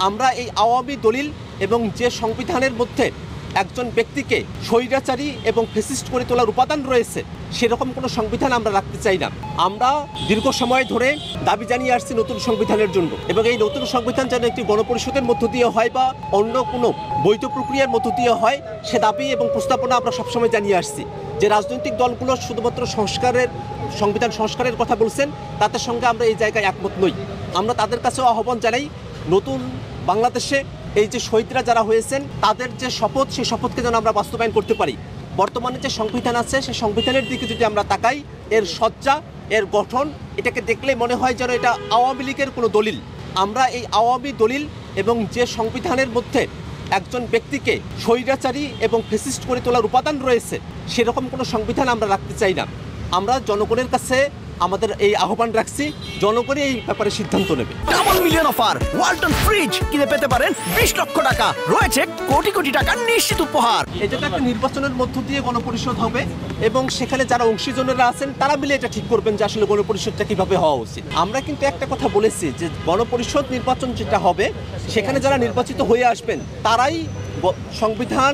আমরা এই আওয়ামী দলিল এবং যে সংবিধানের মধ্যে একজন ব্যক্তিকে স্বৈরাচারী এবং ফ্যাসিস্ট করে তোলার উপাদান রয়েছে সেরকম কোনো সংবিধান আমরা রাখতে চাই না। আমরা দীর্ঘ সময় ধরে দাবি জানিয়ে আসছি নতুন সংবিধানের জন্য, এবং এই নতুন সংবিধান যেন একটি গণপরিষদের মধ্য দিয়ে হয় বা অন্য কোনো বৈধ প্রক্রিয়ার মধ্য দিয়ে হয়, সে দাবি এবং প্রস্তাবনা আমরা সবসময় জানিয়ে আসছি। যে রাজনৈতিক দলগুলো শুধুমাত্র সংবিধান সংস্কারের কথা বলছেন, তাদের সঙ্গে আমরা এই জায়গায় একমত নই। আমরা তাদের কাছেও আহ্বান জানাই, নতুন বাংলাদেশে এই যে শহীদরা যারা হয়েছেন তাদের যে শপথ, সেই শপথকে যেন আমরা বাস্তবায়ন করতে পারি। বর্তমানে যে সংবিধান আছে সেই সংবিধানের দিকে যদি আমরা তাকাই, এর সজ্জা, এর গঠন, এটাকে দেখলে মনে হয় যেন এটা আওয়ামী লীগের কোনো দলিল। আমরা এই আওয়ামী দলিল এবং যে সংবিধানের মধ্যে একজন ব্যক্তিকে স্বৈরাচারী এবং ফ্যাসিস্ট করে তোলার উপাদান রয়েছে সেরকম কোনো সংবিধান আমরা রাখতে চাই না। আমরা জনগণের কাছে আমাদের এই আহ্বান রাখছি, জনগণই এই ব্যাপারে সিদ্ধান্ত নেবে। Double million offer, Walton fridge কিনে পেতে পারেন 20 লক্ষ টাকা, রয়েছে কোটি কোটি টাকার নিশ্চিত উপহার। এটা একটা নির্বাচনের মধ্য দিয়ে গণপরিষদ হবে, এবং সেখানে যারা অংশীজনেরা আছেন তারা মিলে এটা ঠিক করবেন যে আসলে গণপরিষদটা কিভাবে হওয়া উচিত। আমরা কিন্তু একটা কথা বলেছি যে গণপরিষদ নির্বাচন যেটা হবে সেখানে যারা নির্বাচিত হয়ে আসবেন তারাই সংবিধান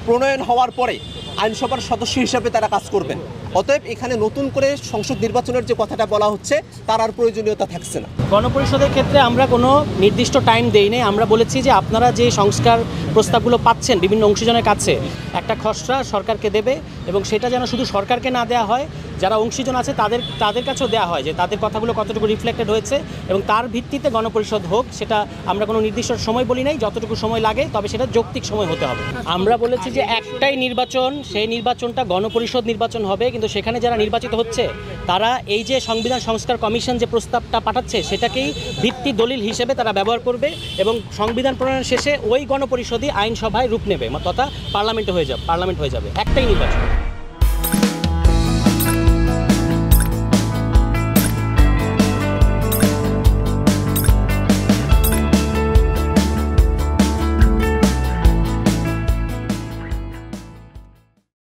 প্রণয়ন হওয়ার পরে আইনসভার সদস্য হিসাবে তারা কাজ করবেন। অতএব এখানে নতুন করে সংসদ নির্বাচনের যে কথাটা বলা হচ্ছে তার আর প্রয়োজনীয়তা থাকছে না। গণপরিষদের ক্ষেত্রে আমরা কোনো নির্দিষ্ট টাইম দেই নাই। আমরা বলেছি যে আপনারা যে সংস্কার প্রস্তাবগুলো পাচ্ছেন বিভিন্ন অংশীজনের কাছে, একটা খসড়া সরকারকে দেবে, এবং সেটা যেন শুধু সরকারকে না দেওয়া হয়, যারা অংশীজন আছে তাদের কাছেও দেওয়া হয় যে তাদের কথাগুলো কতটুকু রিফ্লেক্টেড হয়েছে, এবং তার ভিত্তিতে গণপরিষদ হোক। সেটা আমরা কোনো নির্দিষ্ট সময় বলি নাই, যতটুকু সময় লাগে, তবে সেটা যৌক্তিক সময় হতে হবে। আমরা বলেছি যে একটাই নির্বাচন, সেই নির্বাচনটা গণপরিষদ নির্বাচন হবে, কিন্তু সেখানে যারা নির্বাচিত হচ্ছে তারা এই যে সংবিধান সংস্কার কমিশন যে প্রস্তাবটা পাঠাচ্ছে সেটাকেই ভিত্তি দলিল হিসেবে তারা ব্যবহার করবে, এবং সংবিধান প্রণয়ন শেষে ওই গণপরিষদই আইনসভায় রূপ নেবে, তথা পার্লামেন্ট হয়ে যাবে। একটাই নির্বাচন।